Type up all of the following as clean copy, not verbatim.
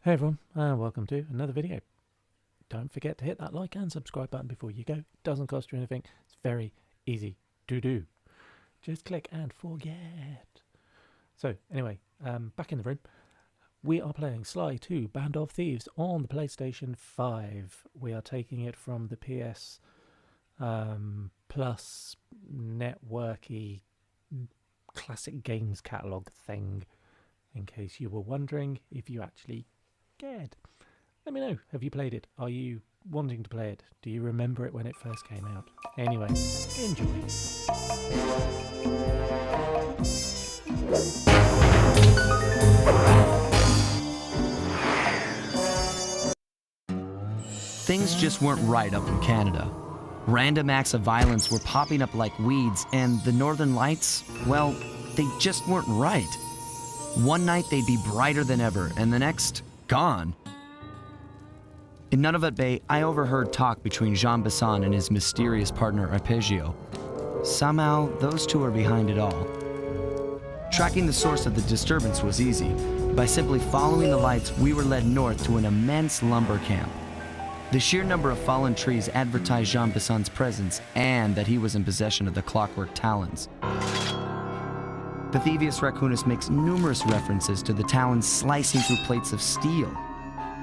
Hey everyone, and welcome to another video. Don't forget to hit that like and subscribe button before you go. It doesn't cost you anything. It's very easy to do. Just click and forget. So anyway, back in the room. We are playing Sly 2 Band of Thieves on the PlayStation 5. We are taking it from the PS Plus networky classic games catalogue thing. In case you were wondering if you actually cared. Let me know. Have you played it? Are you wanting to play it? Do you remember it when it first came out? Anyway, enjoy. Things just weren't right up in Canada. Random acts of violence were popping up like weeds, and the Northern Lights, well, they just weren't right. One night they'd be brighter than ever, and the next, gone. In Nunavut Bay, I overheard talk between Jean Besson and his mysterious partner Arpeggio. Somehow, those two are behind it all. Tracking the source of the disturbance was easy. By simply following the lights, we were led north to an immense lumber camp. The sheer number of fallen trees advertised Jean Besson's presence and that he was in possession of the clockwork talons. The Thievius Raccoonus makes numerous references to the talons slicing through plates of steel.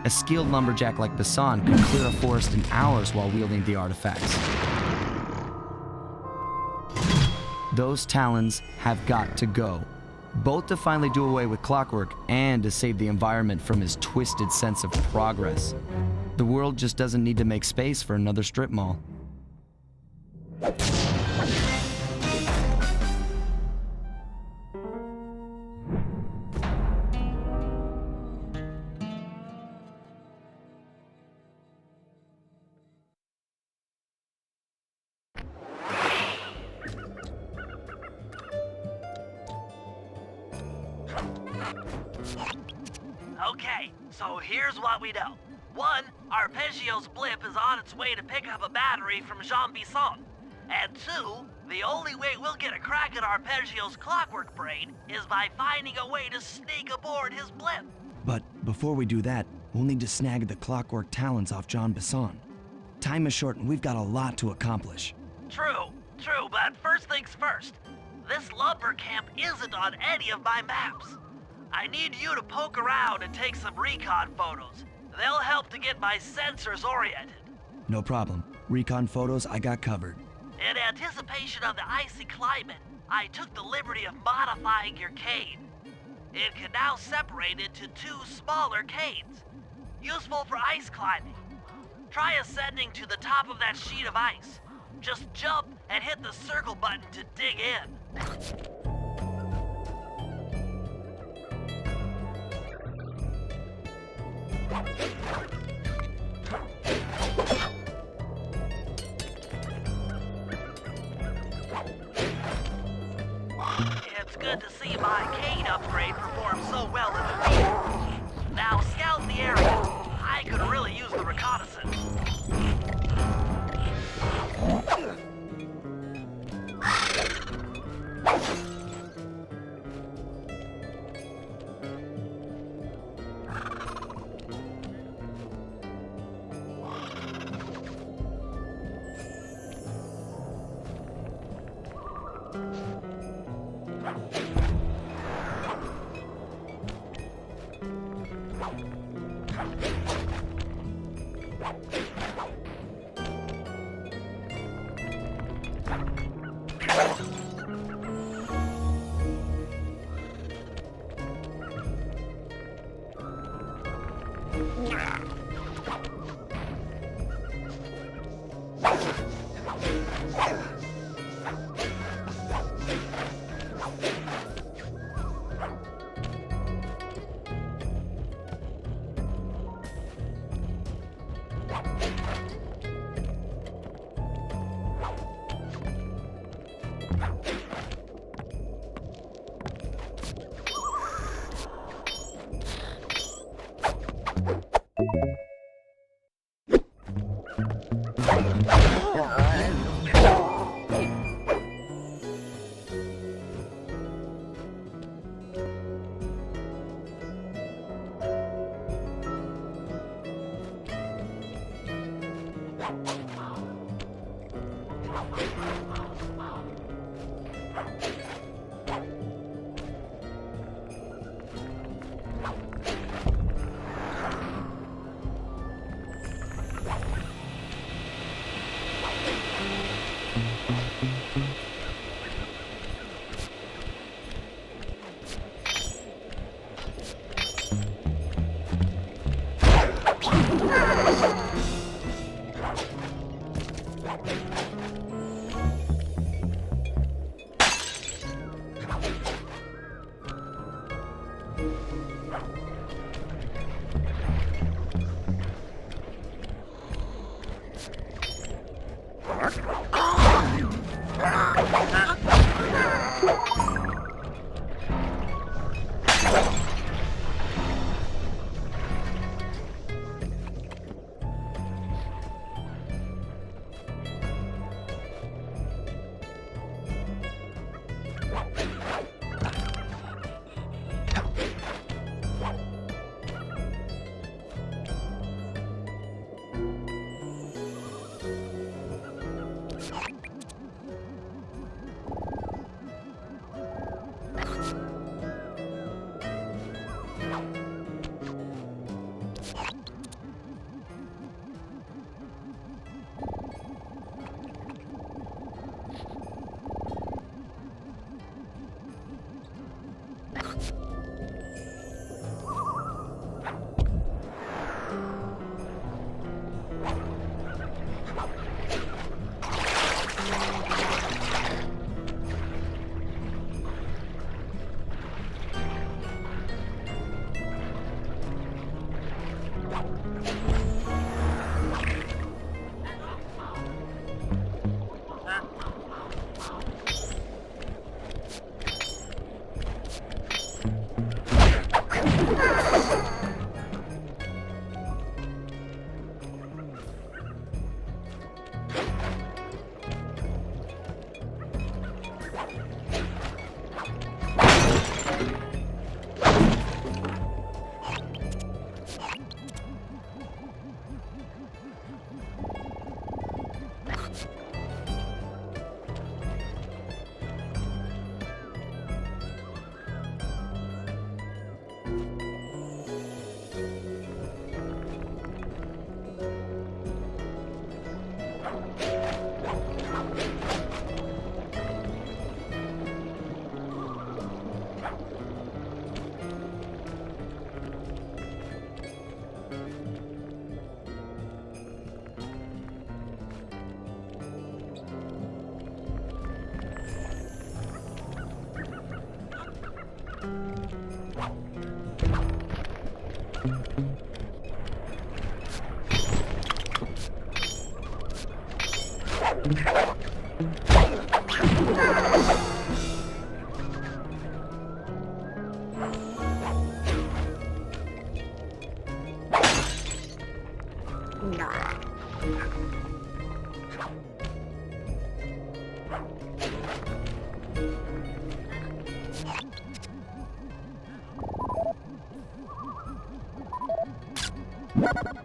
A skilled lumberjack like Besson could clear a forest in hours while wielding the artifacts. Those talons have got to go, both to finally do away with clockwork and to save the environment from his twisted sense of progress. The world just doesn't need to make space for another strip mall. Okay, so here's what we know. 1, Arpeggio's blip is on its way to pick up a battery from Jean Besson. And 2, the only way we'll get a crack at Arpeggio's clockwork brain is by finding a way to sneak aboard his blip. But before we do that, we'll need to snag the clockwork talons off Jean Besson. Time is short and we've got a lot to accomplish. True, but first things first. This lumber camp isn't on any of my maps. I need you to poke around and take some recon photos. They'll help to get my sensors oriented. No problem. Recon photos I got covered. In anticipation of the icy climate, I took the liberty of modifying your cane. It can now separate into 2 smaller canes, useful for ice climbing. Try ascending to the top of that sheet of ice. Just jump and hit the circle button to dig in. It's good to see my cane upgrade perform so well in the field. Now scout the area. I could really use the reconnaissance.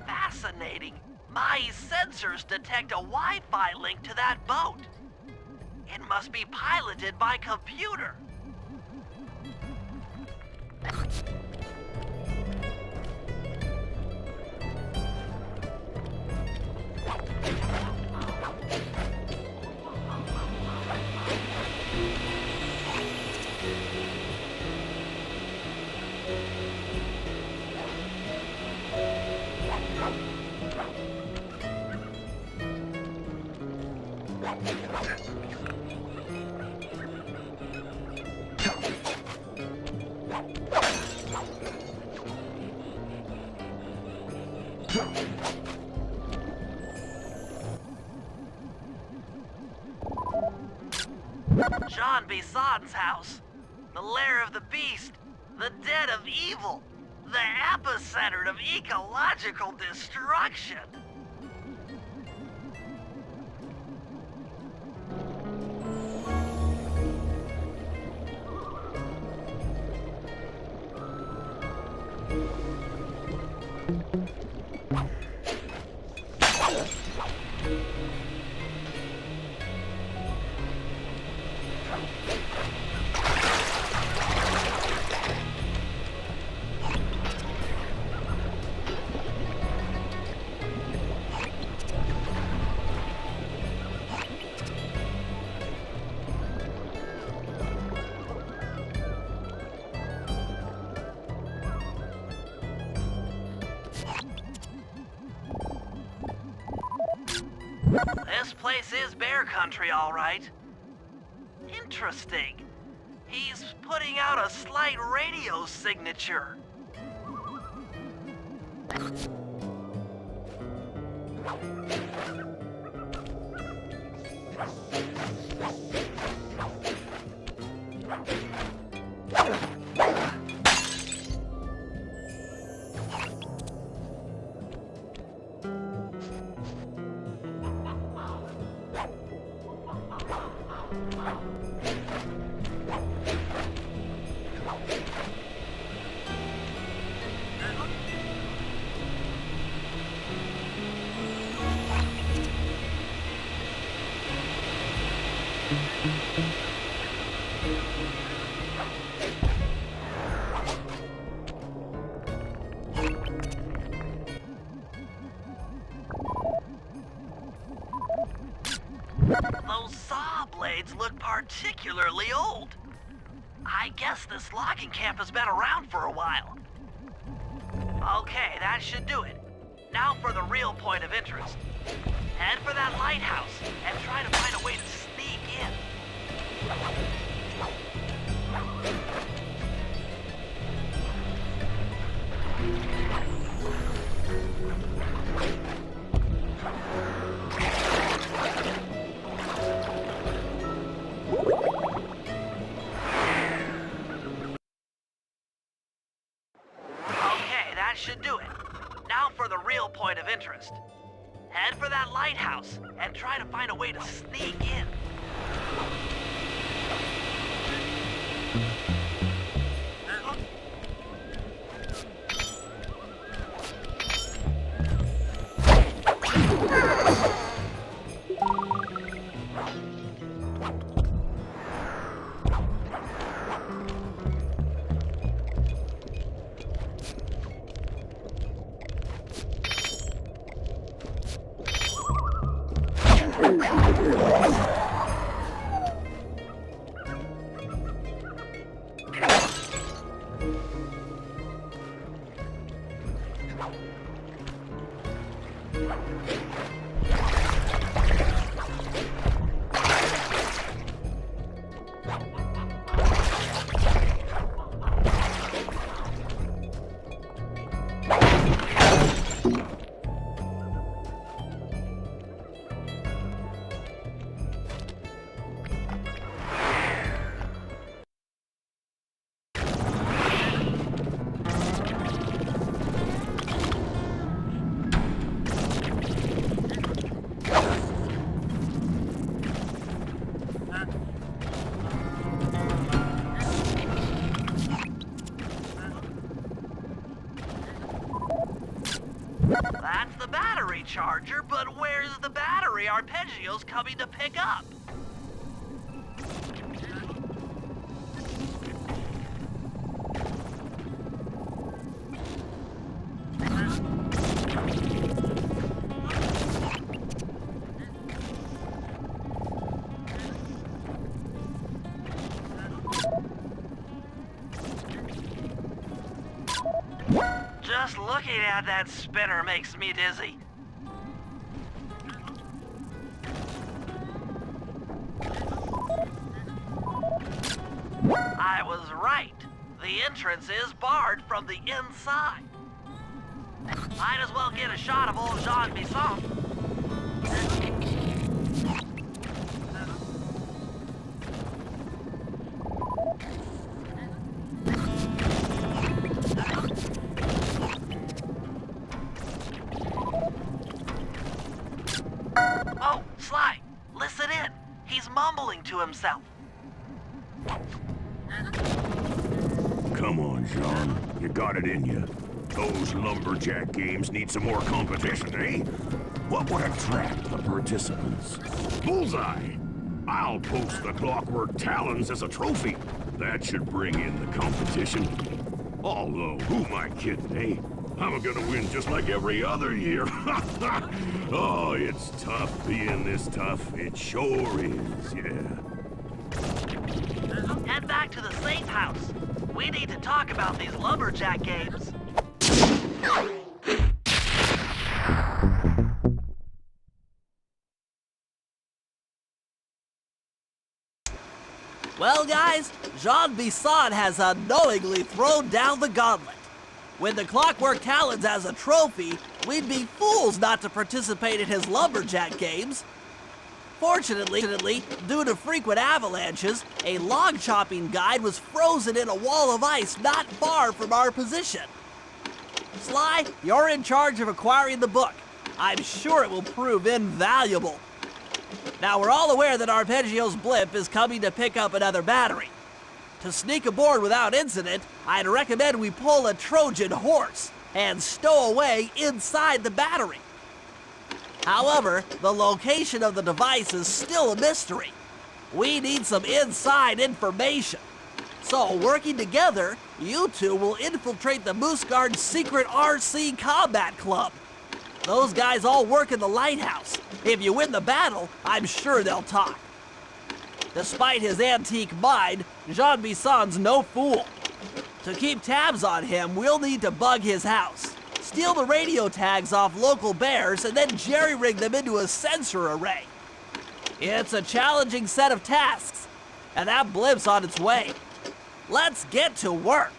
Fascinating. My sensors detect a Wi-Fi link to that boat. It must be piloted by computer. John Bison's house. The lair of the beast. The den of evil. The epicenter of ecological destruction. This place is bear country, all right. Interesting. He's putting out a slight radio signature. Those saw blades look particularly old. I guess this logging camp has been around for a while. Okay, that should do it. Now for the real point of interest. Head for that lighthouse and try to find a way to sneak in. Okay, that should do it. Now for the real point of interest. Head for that lighthouse and try to find a way to sneak in. That's the battery charger, but where's the battery arpeggios coming to pick up? Just looking at that spinner makes me dizzy. I was right. The entrance is barred from the inside. Might as well get a shot of old Jean Bisson. Oh, Sly, listen in. He's mumbling to himself. Come on, Jean. You got it in you. Those lumberjack games need some more competition, eh? What would attract the participants? Bullseye! I'll post the clockwork talons as a trophy. That should bring in the competition. Although, who am I kidding, eh? I'm gonna win just like every other year. Oh, it's tough being this tough. It sure is, yeah. Head back to the safe house. We need to talk about these lumberjack games. Well, guys, Jean Bisson has unknowingly thrown down the gauntlet. With the clockwork talons as a trophy, we'd be fools not to participate in his lumberjack games. Fortunately, due to frequent avalanches, a log chopping guide was frozen in a wall of ice not far from our position. Sly, you're in charge of acquiring the book. I'm sure it will prove invaluable. Now, we're all aware that Arpeggio's blimp is coming to pick up another battery. To sneak aboard without incident, I'd recommend we pull a Trojan horse and stow away inside the battery. However, the location of the device is still a mystery. We need some inside information. So, working together, you two will infiltrate the Moose Guard's secret RC Combat Club. Those guys all work in the lighthouse. If you win the battle, I'm sure they'll talk. Despite his antique mind, Jean Bisson's no fool. To keep tabs on him, we'll need to bug his house, steal the radio tags off local bears, and then jerry-rig them into a sensor array. It's a challenging set of tasks, and that blimp's on its way. Let's get to work.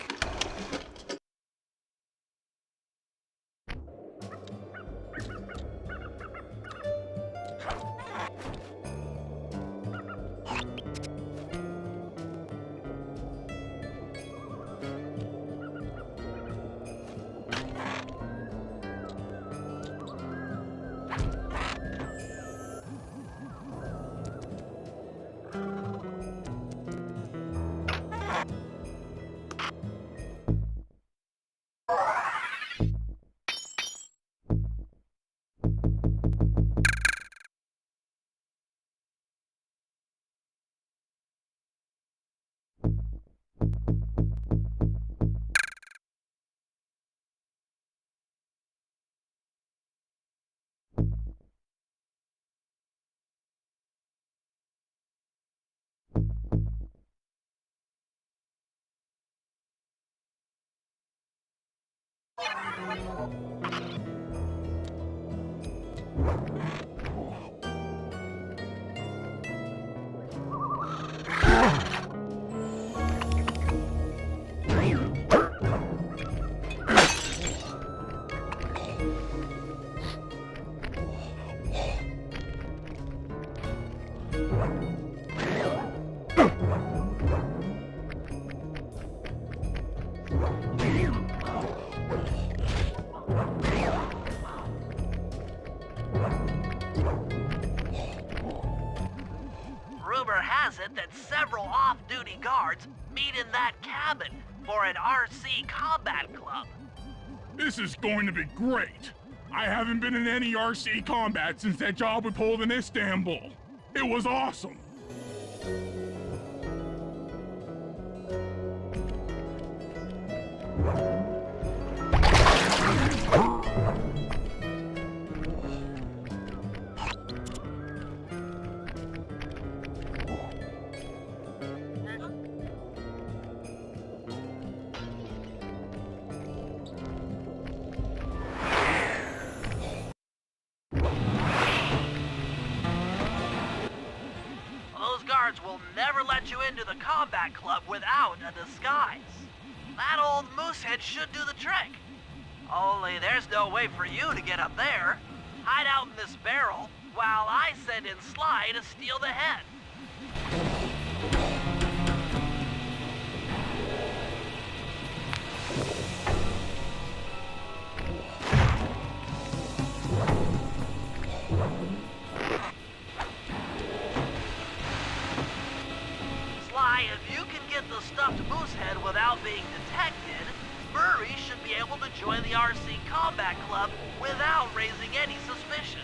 Rumor has it that several off-duty guards meet in that cabin for an RC combat club. This is going to be great. I haven't been in any RC combat since that job we pulled in Istanbul. It was awesome. Those guards will never let you into the combat club without a disguise. That old moosehead should do the trick. Only there's no way for you to get up there. Hide out in this barrel while I send in Sly to steal the head. Sly, if you can get the stuffed moosehead without being detected, Murray should be able to could join the RC Combat Club without raising any suspicion.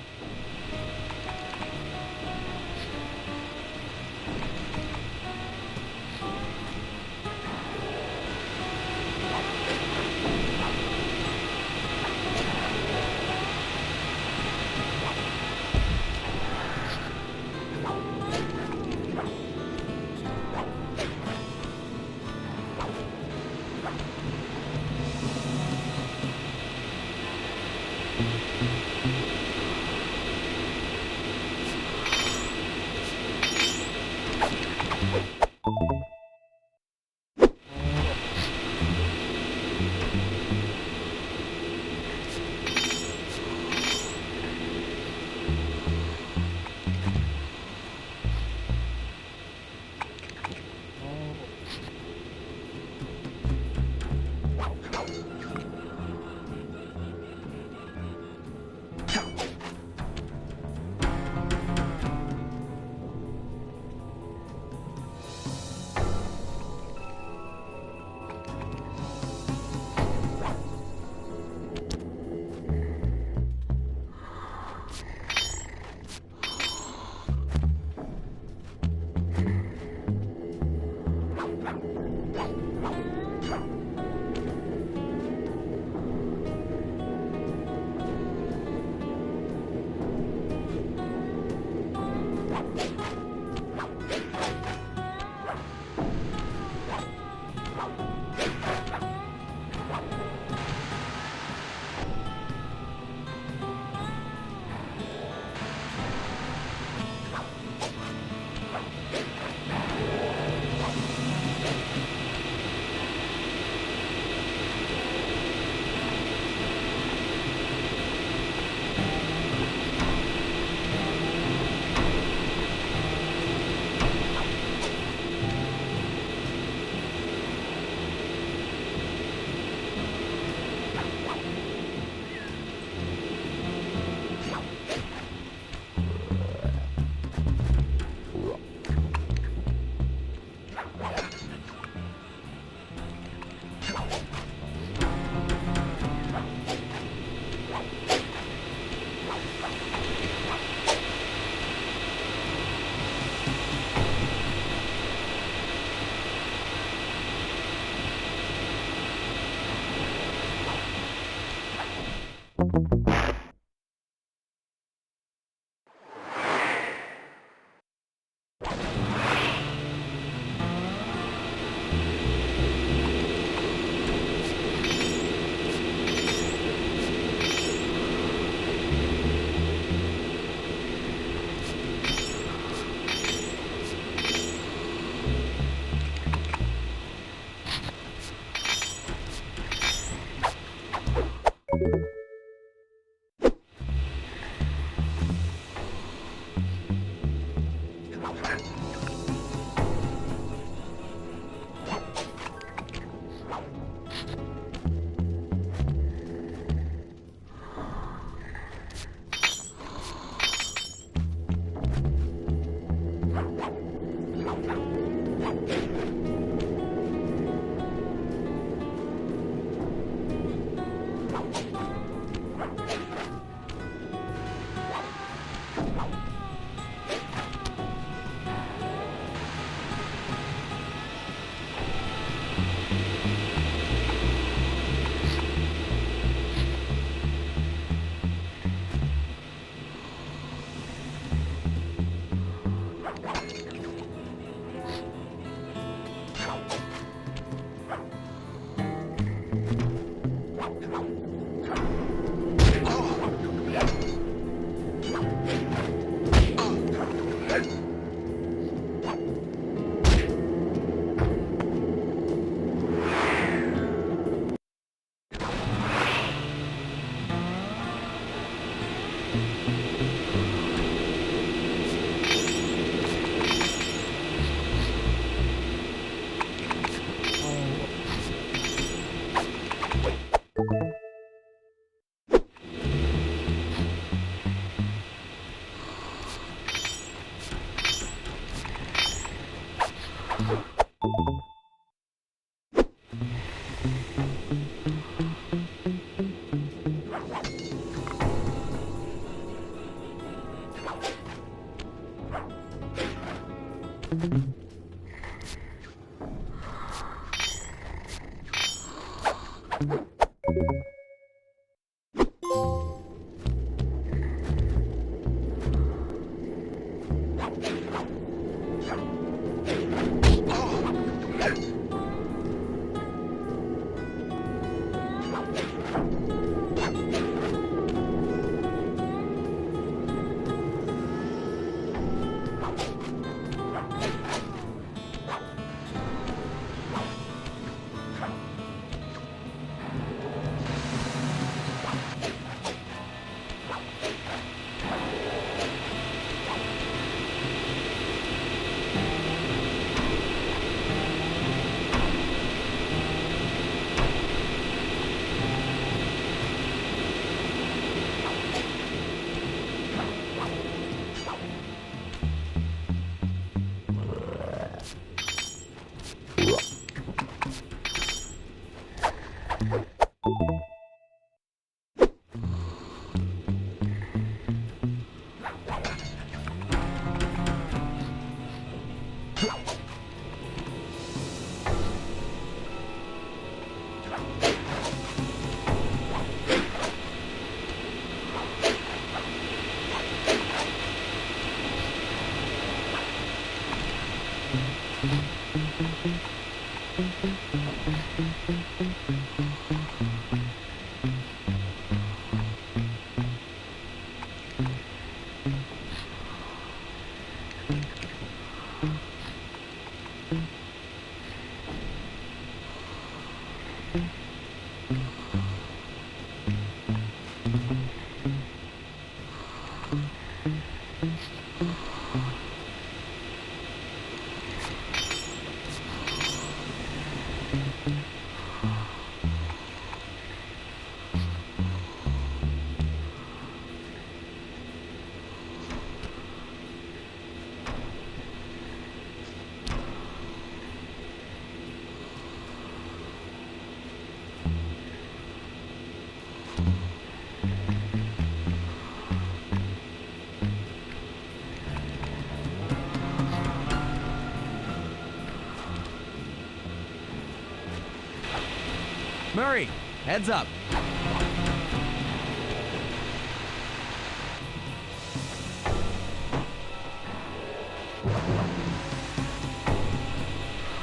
Murray, heads up.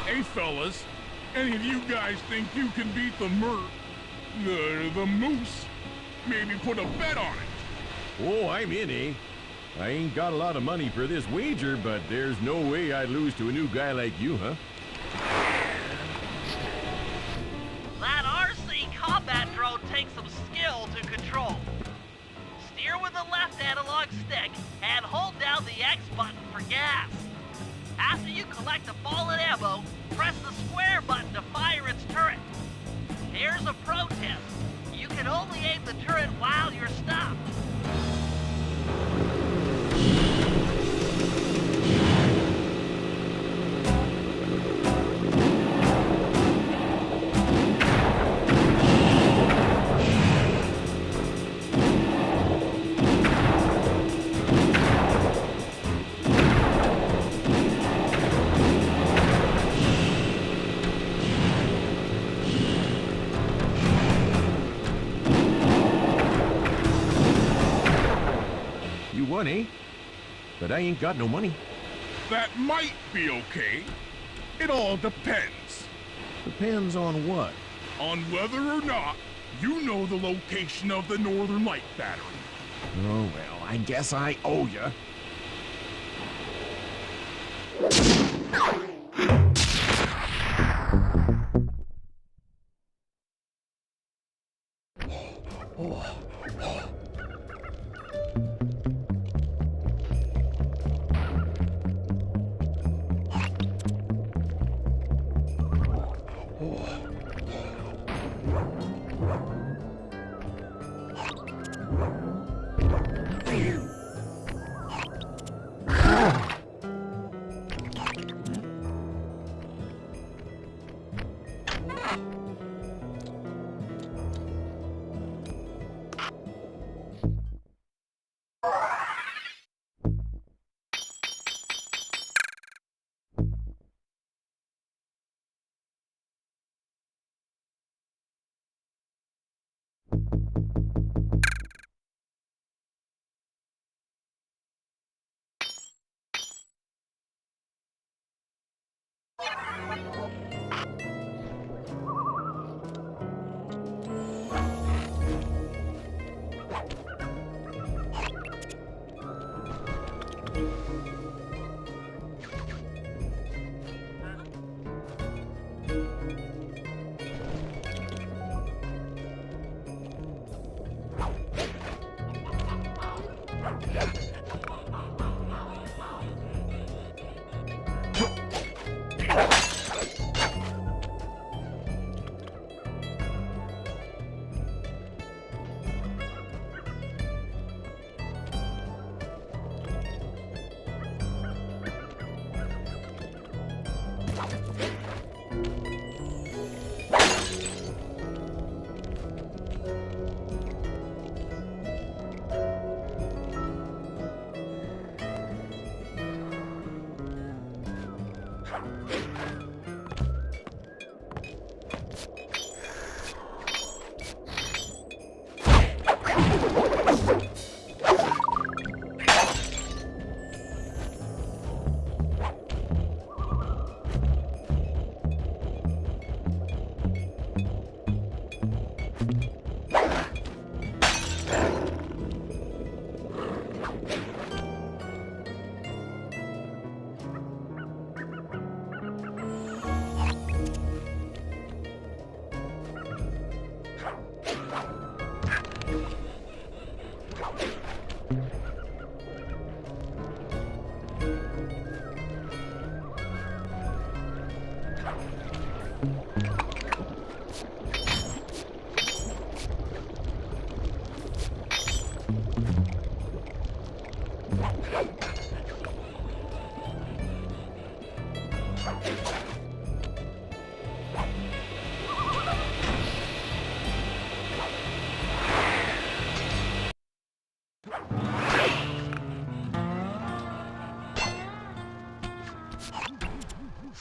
Hey, fellas, any of you guys think you can beat the moose? Maybe put a bet on it. Oh, I'm in, eh? I ain't got a lot of money for this wager, but there's no way I'd lose to a new guy like you, huh? That RC combat drone takes some skill to control. Steer with the left analog stick and hold down the X button for gas. After you collect the fallen ammo, press the square button to fire its turret. Here's a pro tip. You can only aim the turret while you're stopped. You won, eh? But I ain't got no money. That might be okay. It all depends Depends on what. on whether or not you know the location of the Northern Light Battery. Oh, well, I guess I owe ya.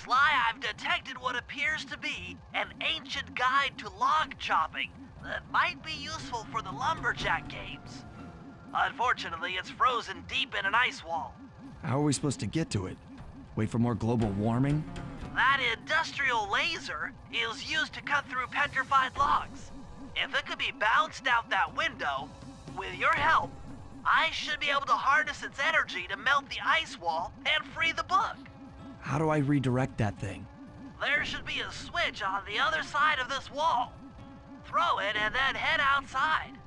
Sly, I've detected what appears to be an ancient guide to log chopping that might be useful for the lumberjack games. Unfortunately, it's frozen deep in an ice wall. How are we supposed to get to it? Wait for more global warming? That industrial laser is used to cut through petrified logs. If it could be bounced out that window, with your help, I should be able to harness its energy to melt the ice wall and free the book. How do I redirect that thing? There should be a switch on the other side of this wall. Throw it and then head outside.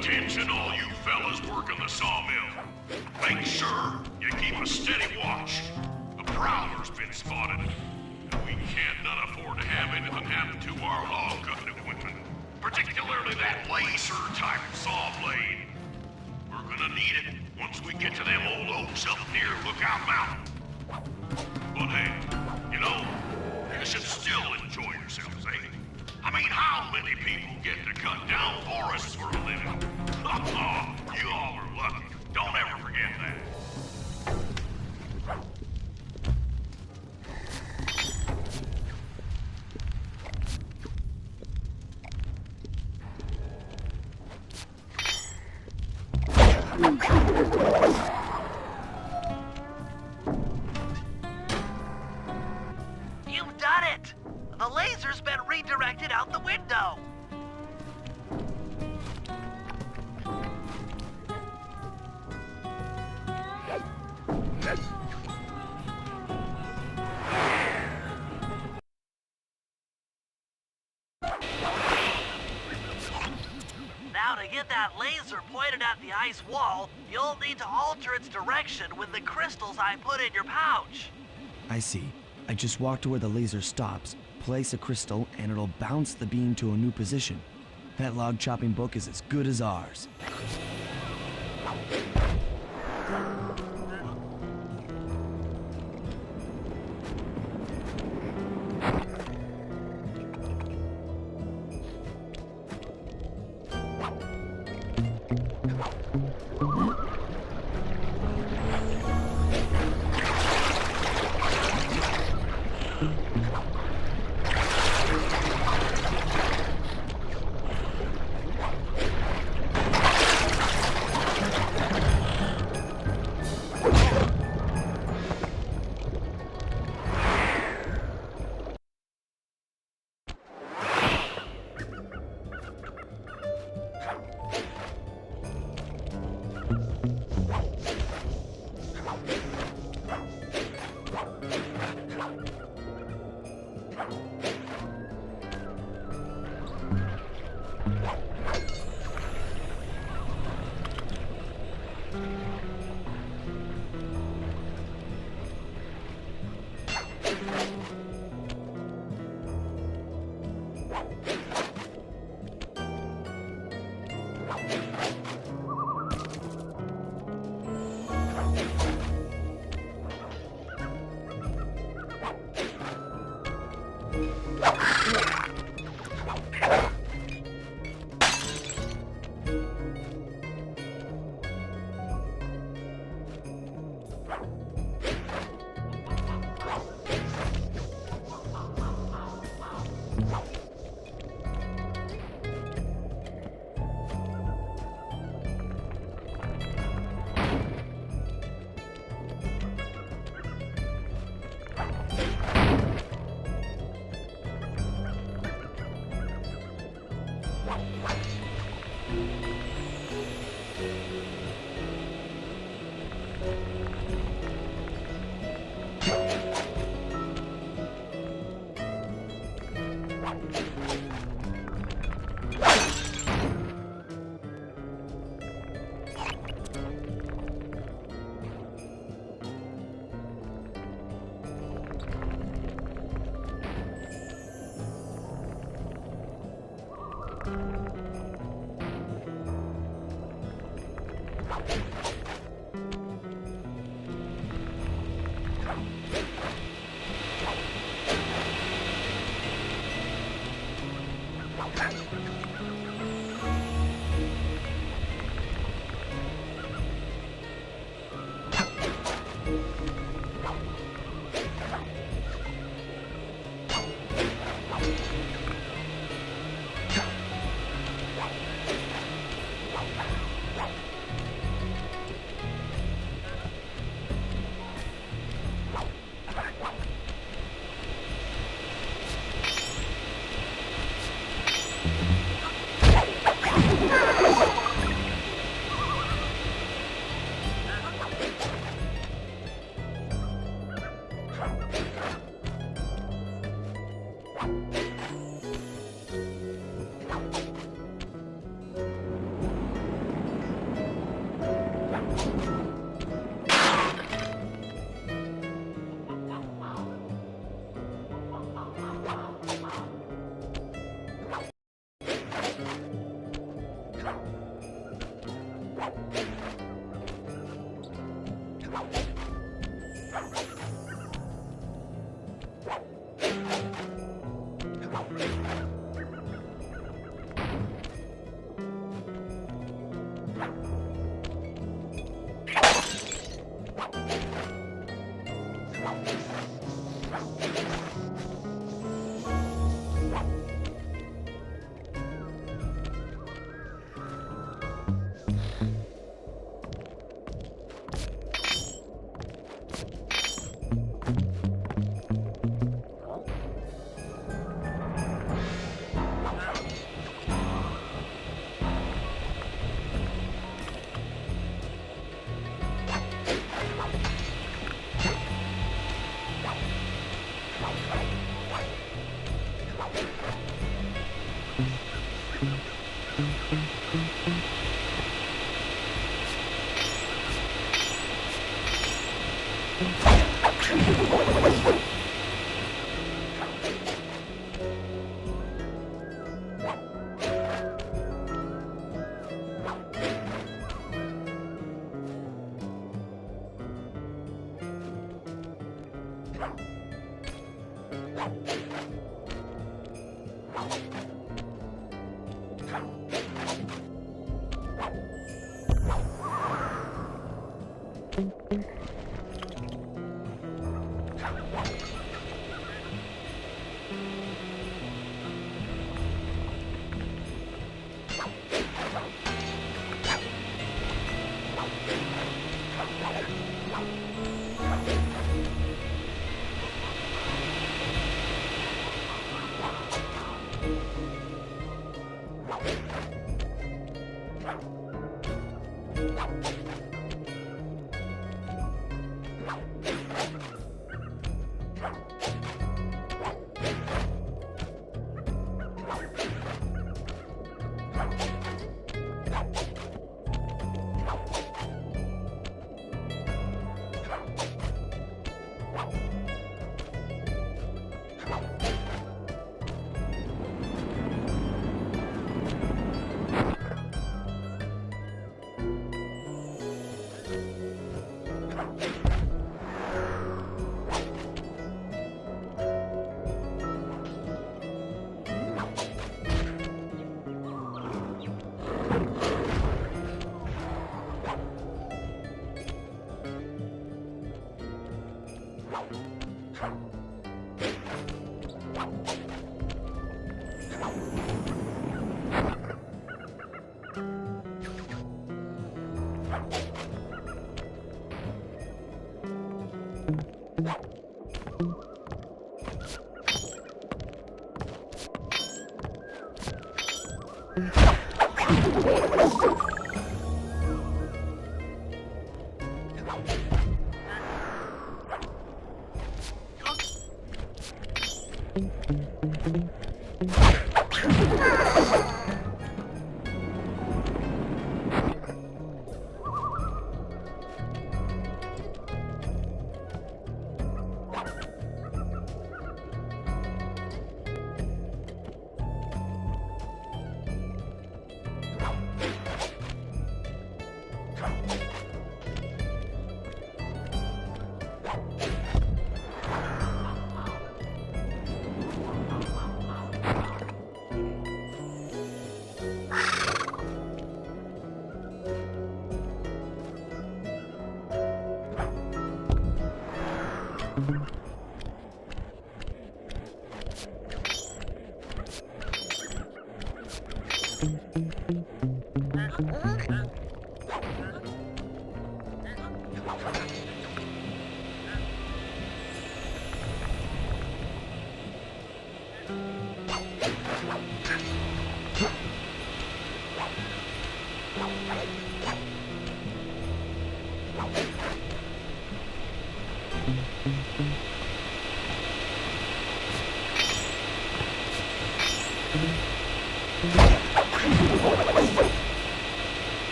Attention all you fellas working the sawmill. Make sure you keep a steady watch. A prowler's been spotted, and we can't none afford to have anything happen to our log cutting equipment. Particularly that laser-type saw blade. We're gonna need it once we get to them old oaks up near Lookout Mountain. But hey, you know, you should still enjoy yourselves, eh? I mean, how many people get to cut down forests for a living? You all are lucky. Don't ever forget that. You've done it! The laser's been redirected out the window! Now to get that laser pointed at the ice wall, you'll need to alter its direction with the crystals I put in your pouch. I see. I just walk to where the laser stops, place a crystal, and it'll bounce the beam to a new position. That log chopping book is as good as ours.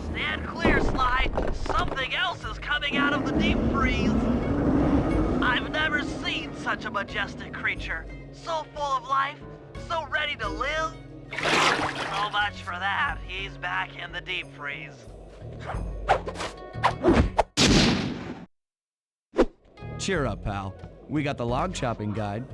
Stand clear, Sly. Something else is coming out of the deep freeze. I've never seen such a majestic creature. So full of life, so ready to live. So much for that. He's back in the deep freeze. Cheer up, pal. We got the log chopping guide.